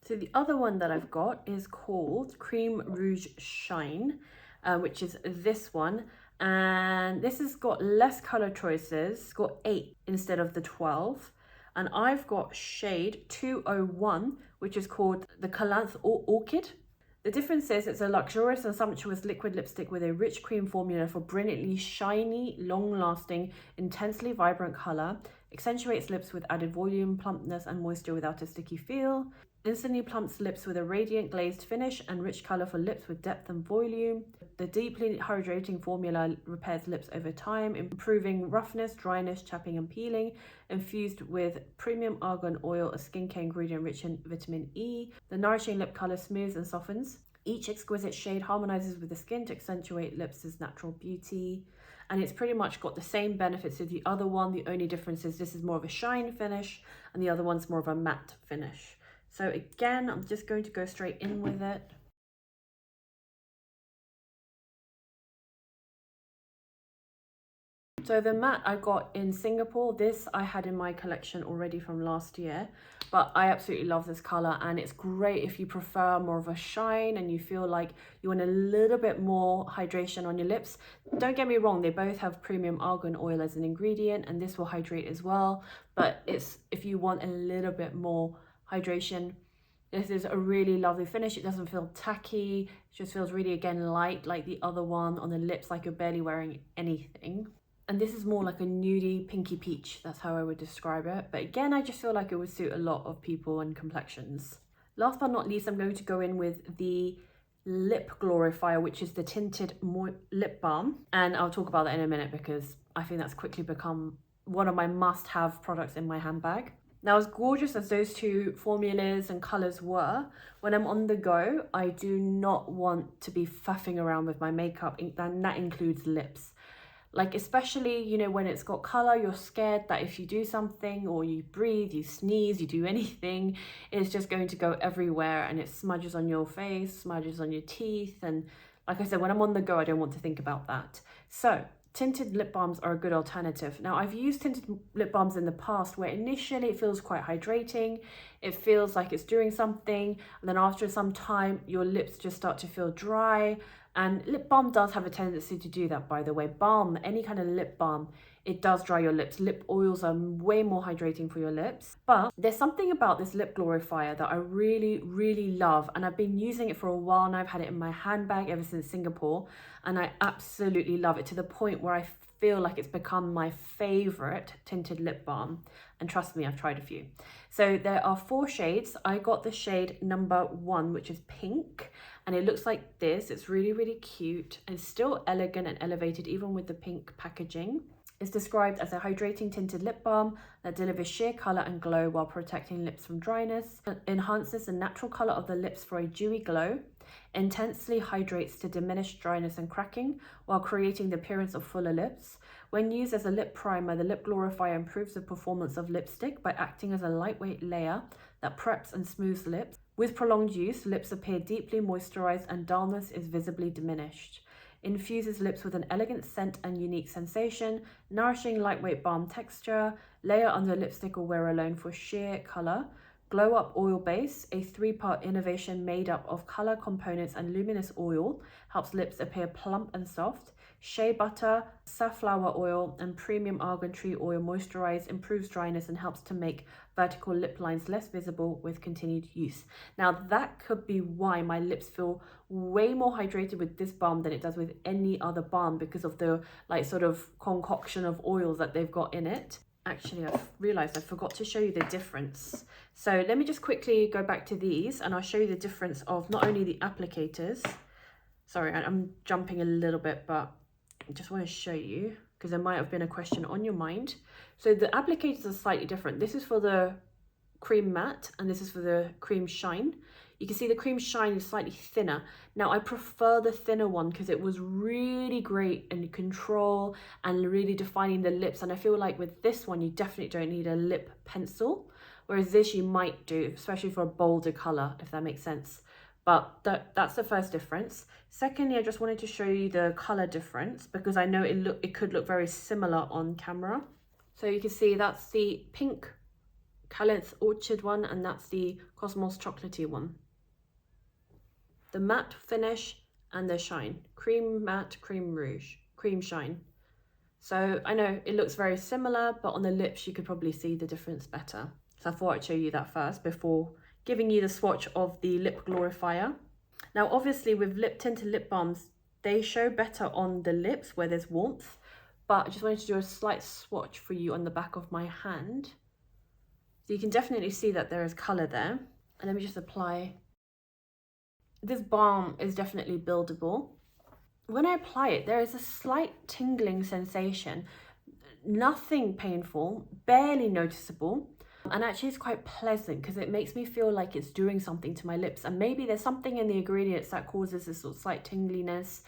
So the other one that I've got is called Cream Rouge Shine, which is this one. And this has got less color choices. It's got 8 instead of the 12. And I've got shade 201, which is called the Calanth Orchid. The difference is it's a luxurious and sumptuous liquid lipstick with a rich cream formula for brilliantly shiny, long-lasting, intensely vibrant color. Accentuates lips with added volume, plumpness, and moisture without a sticky feel. Instantly plumps lips with a radiant glazed finish and rich color for lips with depth and volume. The deeply hydrating formula repairs lips over time, improving roughness, dryness, chapping, and peeling. Infused with premium argan oil, a skincare ingredient rich in vitamin E. The nourishing lip color smooths and softens. Each exquisite shade harmonizes with the skin to accentuate lips' natural beauty. And it's pretty much got the same benefits as the other one. The only difference is this is more of a shine finish and the other one's more of a matte finish. So again, I'm just going to go straight in with it. So the matte I got in Singapore, this I had in my collection already from last year, but I absolutely love this color, and it's great if you prefer more of a shine and you feel like you want a little bit more hydration on your lips. Don't get me wrong, they both have premium argan oil as an ingredient, and this will hydrate as well, but it's if you want a little bit more hydration, This is a really lovely finish. It doesn't feel tacky. It just feels really, again, light like the other one on the lips, like you're barely wearing anything. And this is more like a nudie pinky peach. That's how I would describe it. But again, I just feel like it would suit a lot of people and complexions. Last but not least, I'm going to go in with the lip glorifier, which is the tinted lip balm. And I'll talk about that in a minute because I think that's quickly become one of my must-have products in my handbag. Now, as gorgeous as those two formulas and colours were, when I'm on the go, I do not want to be faffing around with my makeup, and that includes lips. Like, especially, you know, when it's got colour, you're scared that if you do something or you breathe, you sneeze, you do anything, it's just going to go everywhere and it smudges on your face, smudges on your teeth. And like I said, when I'm on the go, I don't want to think about that. So tinted lip balms are a good alternative. Now, I've used tinted lip balms in the past where initially it feels quite hydrating. It feels like it's doing something. And then after some time, your lips just start to feel dry. And lip balm does have a tendency to do that, by the way. Balm, any kind of lip balm, it does dry your lips. Lip oils are way more hydrating for your lips. But there's something about this lip glorifier that I really, really love. And I've been using it for a while now. I've had it in my handbag ever since Singapore. And I absolutely love it to the point where I feel like it's become my favorite tinted lip balm. And trust me, I've tried a few. So there are 4 shades. I got the shade number 1, which is pink. And it looks like this. It's really, really cute and still elegant and elevated, even with the pink packaging. It's described as a hydrating tinted lip balm that delivers sheer colour and glow while protecting lips from dryness, enhances the natural colour of the lips for a dewy glow, intensely hydrates to diminish dryness and cracking while creating the appearance of fuller lips. When used as a lip primer, the lip glorifier improves the performance of lipstick by acting as a lightweight layer that preps and smooths lips. With prolonged use, lips appear deeply moisturized and dullness is visibly diminished. Infuses lips with an elegant scent and unique sensation, nourishing lightweight balm texture, layer under lipstick or wear alone for sheer color. Glow Up Oil Base, a 3-part innovation made up of color components and luminous oil, helps lips appear plump and soft. Shea butter, safflower oil, and premium argan tree oil moisturize, improves dryness, and helps to make vertical lip lines less visible with continued use. Now, that could be why my lips feel way more hydrated with this balm than it does with any other balm, because of the like sort of concoction of oils that they've got in it. Actually, I've realized I forgot to show you the difference. So let me just quickly go back to these and I'll show you the difference of not only the applicators. Sorry, I'm jumping a little bit, but I just want to show you because there might have been a question on your mind. So the applicators are slightly different. This is for the cream matte and this is for the cream shine. You can see the cream shine is slightly thinner. Now, I prefer the thinner one because it was really great in control and really defining the lips. And I feel like with this one, you definitely don't need a lip pencil. Whereas this you might do, especially for a bolder color, if that makes sense. But that's the first difference. Secondly, I just wanted to show you the color difference because I know it could look very similar on camera. So you can see that's the pink Calais Orchid one and that's the Cosmos Chocolatey one. The matte finish and the shine. Cream matte, cream rouge, cream shine. So I know it looks very similar, but on the lips you could probably see the difference better. So I thought I'd show you that first before giving you the swatch of the lip glorifier. Now, obviously with tinted lip balms, they show better on the lips where there's warmth, but I just wanted to do a slight swatch for you on the back of my hand. So you can definitely see that there is color there. And let me just apply. This balm is definitely buildable. When I apply it, there is a slight tingling sensation, nothing painful, barely noticeable. And actually it's quite pleasant because it makes me feel like it's doing something to my lips. And maybe there's something in the ingredients that causes this sort of slight tingliness,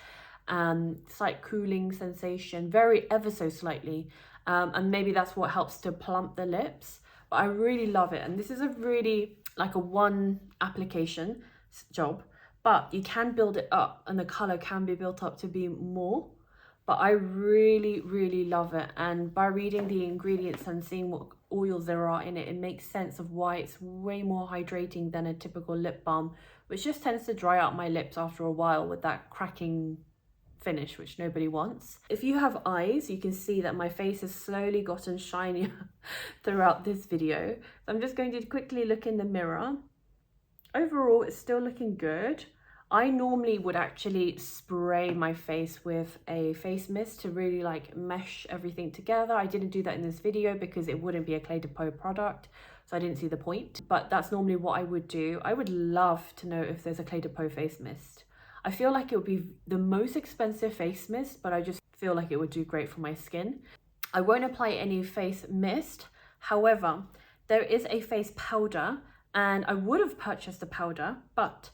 slight cooling sensation, very ever so slightly. And maybe that's what helps to plump the lips. But I really love it. And this is a really like a one application job, but you can build it up and the color can be built up to be more. But I really, really love it. And by reading the ingredients and seeing what oils there are in it, it makes sense of why it's way more hydrating than a typical lip balm, which just tends to dry out my lips after a while with that cracking finish, which nobody wants. If you have eyes, you can see that my face has slowly gotten shinier throughout this video. So I'm just going to quickly look in the mirror overall it's still looking good. I normally would actually spray my face with a face mist to really like mesh everything together. I didn't do that in this video because it wouldn't be a Cle De Peau product, so I didn't see the point, but that's normally what I would do. I would love to know if there's a Cle De Peau face mist. I feel like it would be the most expensive face mist, but I just feel like it would do great for my skin. I won't apply any face mist. However, there is a face powder, and I would have purchased the powder, but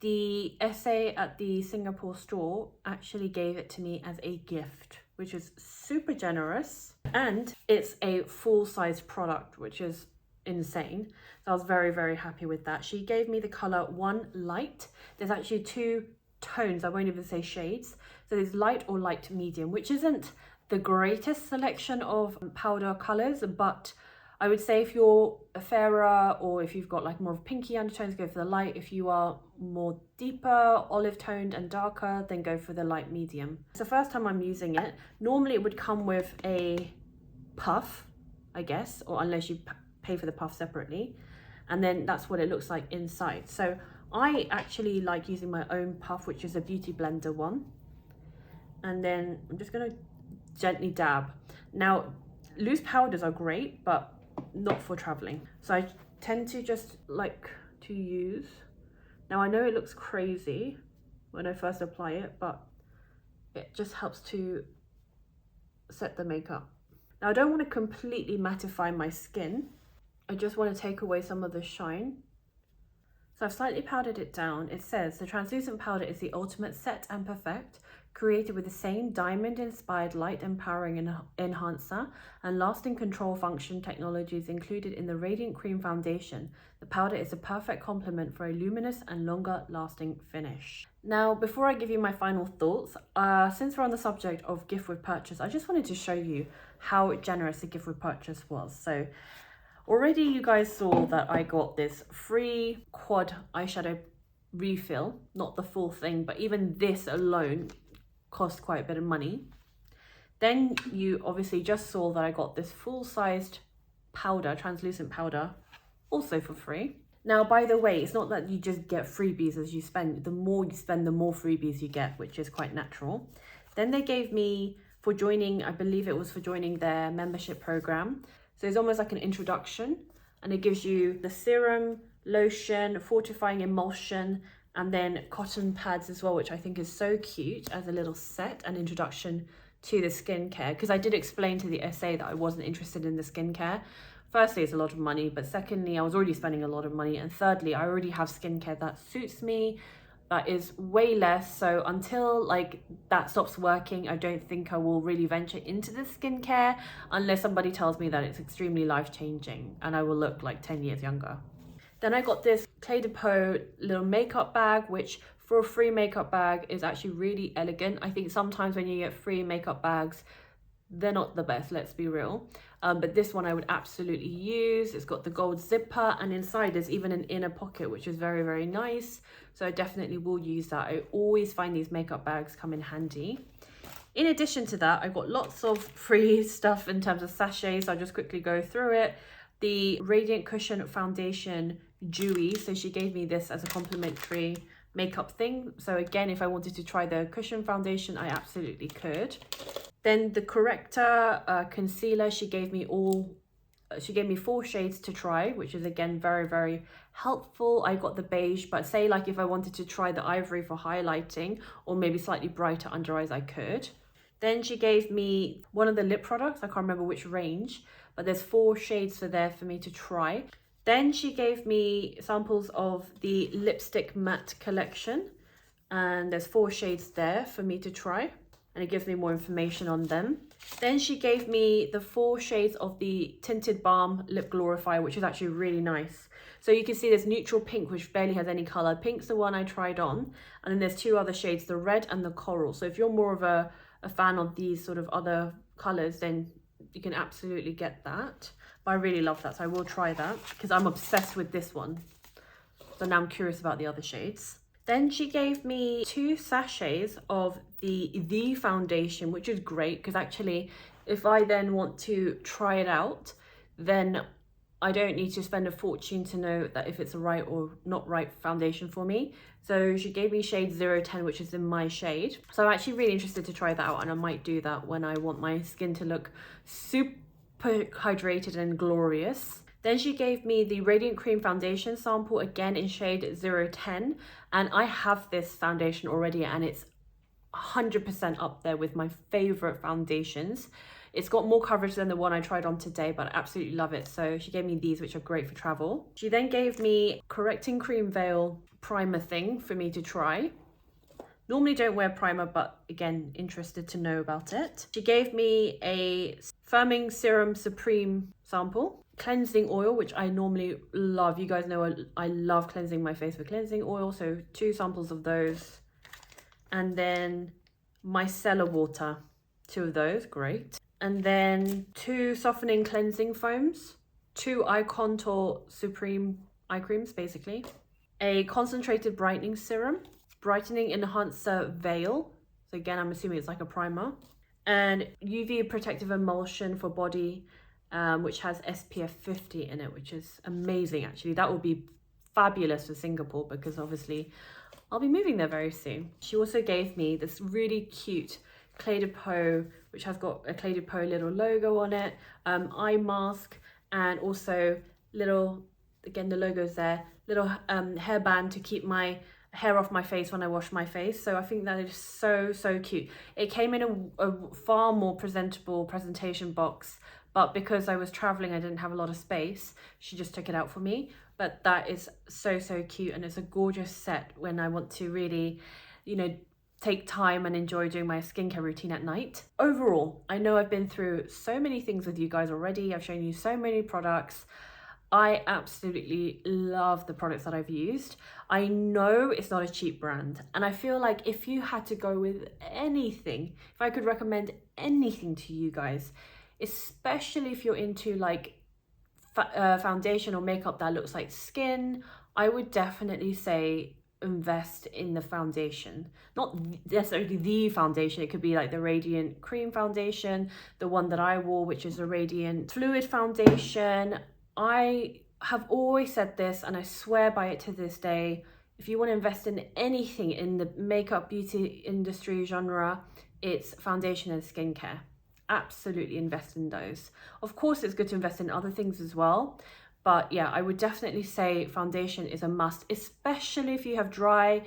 the SA at the Singapore store actually gave it to me as a gift, which is super generous. And it's a full-size product, which is insane. So I was very, very happy with that. She gave me the color 1 Light. There's actually 2 tones, I won't even say shades. So there's light or light medium, which isn't the greatest selection of powder colors, but I would say if you're a fairer or if you've got like more of pinky undertones, go for the light. If you are more deeper, olive toned and darker, then go for the light medium. It's the first time I'm using it. Normally it would come with a puff, I guess, or unless you pay for the puff separately. And then that's what it looks like inside. So I actually like using my own puff, which is a Beauty Blender one. And then I'm just gonna gently dab. Now, loose powders are great, but not for traveling. So I tend to just like to use. Now I know it looks crazy when I first apply it, but it just helps to set the makeup. Now I don't want to completely mattify my skin. I just want to take away some of the shine. So I've slightly powdered it down. It says the translucent powder is the ultimate set and perfect, created with the same diamond-inspired light empowering enhancer and lasting control function technologies included in the Radiant Cream Foundation. The powder is a perfect complement for a luminous and longer lasting finish. Now, before I give you my final thoughts, since we're on the subject of gift with purchase, I just wanted to show you how generous the gift with purchase was. So already you guys saw that I got this free quad eyeshadow refill, not the full thing, but even this alone cost quite a bit of money. Then you obviously just saw that I got this full-sized powder, translucent powder, also for free. Now, by the way, it's not that you just get freebies as you spend. The more you spend, the more freebies you get, which is quite natural. Then they gave me, for joining, I believe it was for joining their membership program. So it's almost like an introduction, and it gives you the serum, lotion, fortifying emulsion, and then cotton pads as well, which I think is so cute as a little set and introduction to the skincare. Because I did explain to the SA that I wasn't interested in the skincare. Firstly, it's a lot of money, but secondly, I was already spending a lot of money. And thirdly, I already have skincare that suits me, that is way less. So until like that stops working, I don't think I will really venture into the skincare unless somebody tells me that it's extremely life-changing and I will look like 10 years younger. Then I got this Cle De Peau little makeup bag, which for a free makeup bag is actually really elegant. I think sometimes when you get free makeup bags, they're not the best, let's be real. But this one I would absolutely use. It's got the gold zipper, and inside there's even an inner pocket, which is very, very nice. So I definitely will use that. I always find these makeup bags come in handy. In addition to that, I got lots of free stuff in terms of sachets. I'll just quickly go through it. The Radiant Cushion Foundation Dewy. So she gave me this as a complimentary makeup thing. So again, if I wanted to try the cushion foundation, I absolutely could. Then the corrector concealer, she gave me 4 shades to try, which is again very, very helpful. I got the beige, but say like if I wanted to try the ivory for highlighting or maybe slightly brighter under eyes, I could. Then she gave me one of the lip products, I can't remember which range, but there's 4 shades for me to try. Then she gave me samples of the lipstick matte collection, and there's 4 shades there for me to try, and it gives me more information on them. Then she gave me the 4 shades of the Tinted Balm Lip Glorifier, which is actually really nice. So you can see there's neutral pink, which barely has any color. Pink's the one I tried on, and then there's 2 other shades, the red and the coral. So if you're more of a fan of these sort of other colors, then you can absolutely get that. But I really love that, so I will try that because I'm obsessed with this one. So now I'm curious about the other shades. Then she gave me 2 sachets of the foundation, which is great because actually if I then want to try it out, then I don't need to spend a fortune to know that if it's a right or not right foundation for me. So she gave me shade 010, which is in my shade. So I'm actually really interested to try that out, and I might do that when I want my skin to look super hydrated and glorious. Then she gave me the Radiant Cream Foundation sample, again in shade 010. And I have this foundation already, and it's 100% up there with my favorite foundations. It's got more coverage than the one I tried on today, but I absolutely love it. So she gave me these, which are great for travel. She then gave me Correcting Cream Veil primer thing for me to try. Normally don't wear primer, but again, interested to know about it. She gave me a Firming Serum Supreme sample. Cleansing oil, which I normally love. You guys know I love cleansing my face with cleansing oil. So 2 samples of those. And then micellar water, 2 of those, great. And then 2 softening cleansing foams, 2 eye contour supreme eye creams, basically. A concentrated brightening serum, brightening enhancer veil. So again, I'm assuming it's like a primer. And UV protective emulsion for body, which has SPF 50 in it, which is amazing actually. That will be fabulous for Singapore because obviously I'll be moving there very soon. She also gave me this really cute Cle De Peau, which has got a Cle De Peau little logo on it, eye mask, and also little, again the logo's there, little hairband to keep my hair off my face when I wash my face. So I think that is so cute. It came in a far more presentable presentation box, but because I was traveling, I didn't have a lot of space. She just took it out for me. But that is so cute, and it's a gorgeous set when I want to really, you know, take time and enjoy doing my skincare routine at night. Overall, I know I've been through so many things with you guys already. I've shown you so many products. I absolutely love the products that I've used. I know it's not a cheap brand, and I feel like if you had to go with anything, if I could recommend anything to you guys, especially if you're into like foundation or makeup that looks like skin, I would definitely say invest in the foundation. Not necessarily the foundation, it could be like the Radiant Cream Foundation, the one that I wore, which is a Radiant Fluid Foundation. I have always said this, and I swear by it to this day, if you want to invest in anything in the makeup beauty industry genre, it's foundation and skincare. Absolutely invest in those. Of course, it's good to invest in other things as well, but yeah, I would definitely say foundation is a must, especially if you have dry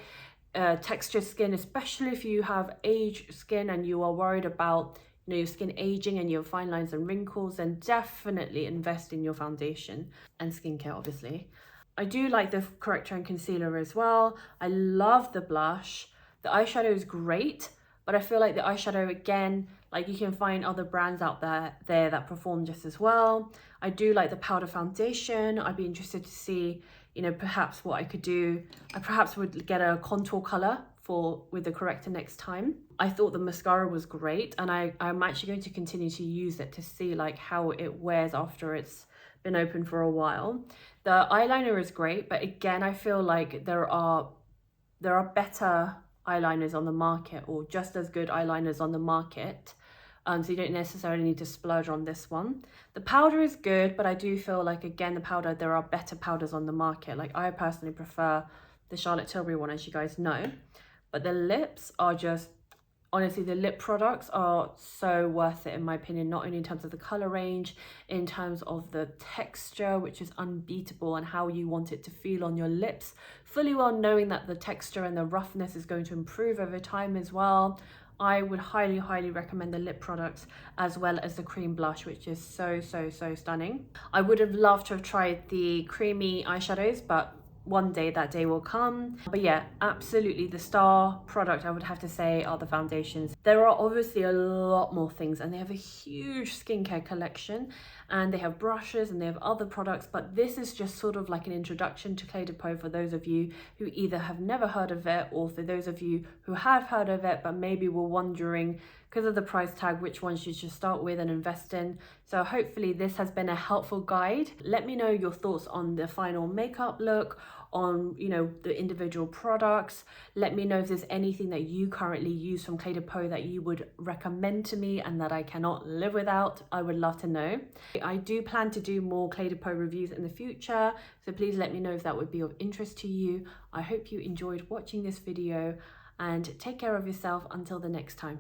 textured skin, especially if you have aged skin and you are worried about, you know, your skin aging and your fine lines and wrinkles. Then definitely invest in your foundation and skincare. Obviously, I do like the corrector and concealer as well. I love the blush. The eyeshadow is great, but I feel like the eyeshadow, again, like you can find other brands out there that perform just as well. I do like the powder foundation. I'd be interested to see, you know, perhaps what I could do. I perhaps would get a contour color with the corrector next time. I thought the mascara was great, and I'm actually going to continue to use it to see like how it wears after it's been open for a while. The eyeliner is great, but again, I feel like there are better eyeliners on the market, or just as good eyeliners on the market. So you don't necessarily need to splurge on this one. The powder is good, but I do feel like, again, the powder, there are better powders on the market. Like I personally prefer the Charlotte Tilbury one, as you guys know. But the lips are just, honestly, the lip products are so worth it in my opinion, not only in terms of the color range, in terms of the texture, which is unbeatable, and how you want it to feel on your lips, fully well knowing that the texture and the roughness is going to improve over time as well. I would highly recommend the lip products, as well as the cream blush, which is so stunning. I would have loved to have tried the creamy eyeshadows, but one day that day will come. But yeah, absolutely the star product, I would have to say, are the foundations. There are obviously a lot more things, and they have a huge skincare collection, and they have brushes and they have other products, but this is just sort of like an introduction to Cle De Peau for those of you who either have never heard of it, or for those of you who have heard of it but maybe were wondering because of the price tag which ones you should start with and invest in. So hopefully this has been a helpful guide. Let me know your thoughts on the final makeup look, on, you know, the individual products. Let me know if there's anything that you currently use from Cle De Peau that you would recommend to me and that I cannot live without. I would love to know. I do plan to do more Cle De Peau reviews in the future, so please let me know if that would be of interest to you. I hope you enjoyed watching this video, and take care of yourself until the next time.